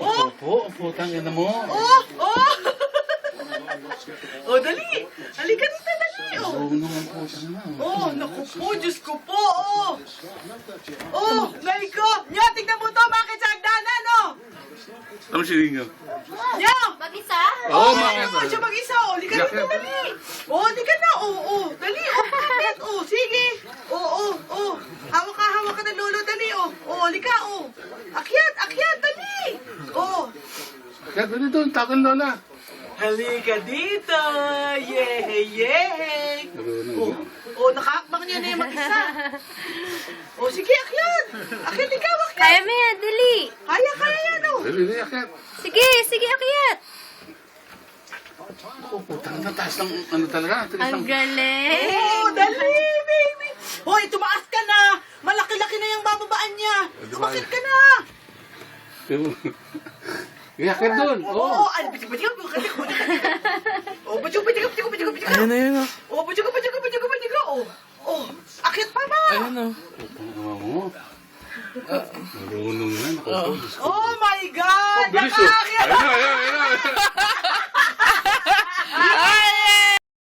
Oh! Opo, putang ina mo. Oh! Oh! Oh, dali! Halika dito, dali! Oh! Oo naman po, putang ina. Oh, naku po, Diyos ko po, oh! Oh, my God! Nya, tignan mo to, bakit sa hagdanan, oh! Ano si Ringo? Nya! Mag-isa? Oo, Oh, bakit? siya mag-isa, oh! Halika dito, dali! Oh, halika na, oh, oh! Dali, oh, kapit, oh, sige! Oh, oh, oh! Hawak ka ng lolo, dali, oh! Oh, halika, oh! Akyat, akyat, dali! Oh! Kaya doon doon, takon lola. Halika dito! Yehey, yehey! Oh, oh, nakaakbang niya na yung mag-isa. Oh, sige, akyat! Akyat ikaw, akyat! Kaya mo yan, dali. Kaya, kaya yan, oh! Dali, dali, akit. Sige, sige, akyat. Oh, putang ina, taas ng ano talaga. Taas Ang ng... galing. Oh, dali, baby! Hoy, tumaas ka na! Malaki-laki na yung bababaan niya! Tumakit ka na! Iakit doon. Oo, Oo. ay, bitig-bitig, oh, bitig-bitig, Ayun na yun, oh. oh, bitig-bitig, oh, oh, akit pa ba? Ayun, oh. Putang ina mo. Marunong na. Naku, Diyos ko. Oh my God! Bilis oh. Nakaakyat! Ayun na, ayun.